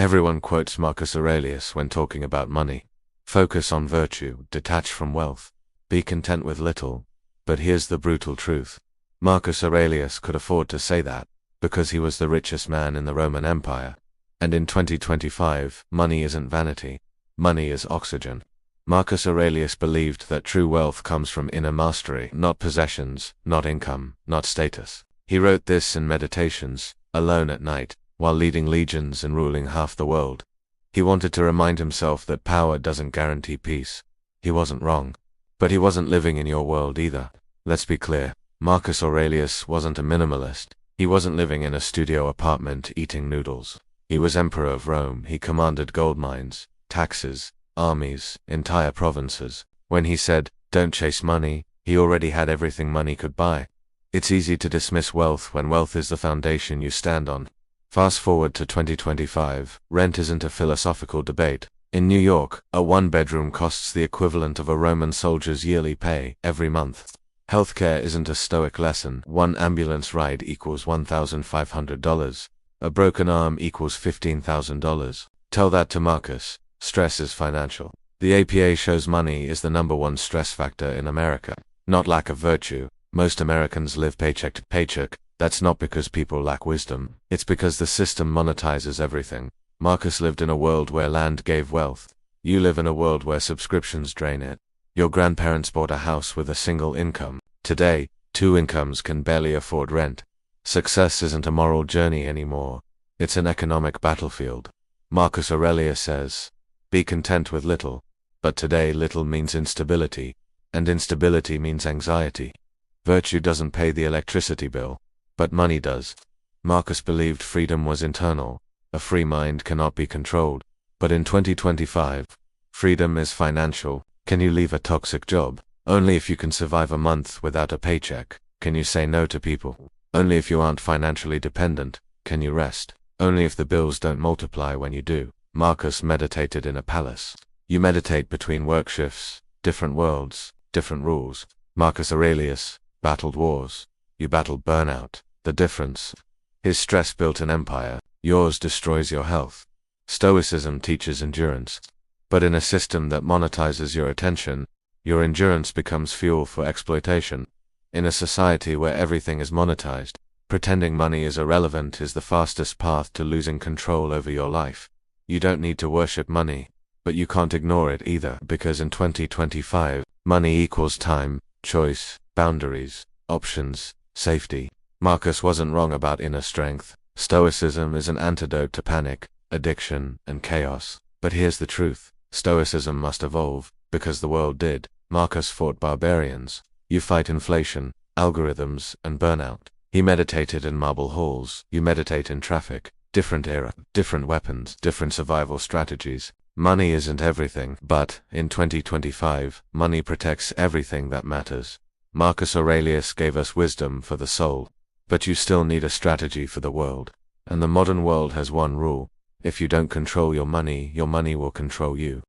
Everyone quotes Marcus Aurelius when talking about money. Focus on virtue, detach from wealth. Be content with little. But here's the brutal truth. Marcus Aurelius could afford to say that, because he was the richest man in the Roman Empire. And in 2025, money isn't vanity. Money is oxygen. Marcus Aurelius believed that true wealth comes from inner mastery, not possessions, not income, not status. He wrote this in Meditations, alone at night, while leading legions and ruling half the world. He wanted to remind himself that power doesn't guarantee peace. He wasn't wrong. But he wasn't living in your world either. Let's be clear. Marcus Aurelius wasn't a minimalist. He wasn't living in a studio apartment eating noodles. He was emperor of Rome. He commanded gold mines, taxes, armies, entire provinces. When he said, "Don't chase money," he already had everything money could buy. It's easy to dismiss wealth when wealth is the foundation you stand on. Fast forward to 2025, rent isn't a philosophical debate. In New York, a one-bedroom costs the equivalent of a Roman soldier's yearly pay every month. Healthcare isn't a Stoic lesson. One ambulance ride equals $1,500. A broken arm equals $15,000. Tell that to Marcus. Stress is financial. The APA shows money is the #1 stress factor in America. Not lack of virtue. Most Americans live paycheck to paycheck. That's not because people lack wisdom. It's because the system monetizes everything. Marcus lived in a world where land gave wealth. You live in a world where subscriptions drain it. Your grandparents bought a house with a single income. Today, 2 incomes can barely afford rent. Success isn't a moral journey anymore. It's an economic battlefield. Marcus Aurelius says, "Be content with little." But today little means instability, and instability means anxiety. Virtue doesn't pay the electricity bill, but money does. Marcus believed freedom was internal. A free mind cannot be controlled. But in 2025, freedom is financial. Can you leave a toxic job? Only if you can survive a month without a paycheck. Can you say no to people? Only if you aren't financially dependent. Can you rest? Only if the bills don't multiply when you do. Marcus meditated in a palace. You meditate between work shifts, different worlds, different rules. Marcus Aurelius battled wars. You battled burnout. The difference. His stress built an empire. Yours destroys your health. Stoicism teaches endurance. But in a system that monetizes your attention, your endurance becomes fuel for exploitation. In a society where everything is monetized, pretending money is irrelevant is the fastest path to losing control over your life. You don't need to worship money, but you can't ignore it either, because in 2025, money equals time, choice, boundaries, options, safety. Marcus wasn't wrong about inner strength. Stoicism is an antidote to panic, addiction, and chaos. But here's the truth. Stoicism must evolve, because the world did. Marcus fought barbarians. You fight inflation, algorithms, and burnout. He meditated in marble halls. You meditate in traffic. Different era, different weapons, different survival strategies. Money isn't everything, but, in 2025, money protects everything that matters. Marcus Aurelius gave us wisdom for the soul. But you still need a strategy for the world. And the modern world has one rule. If you don't control your money will control you.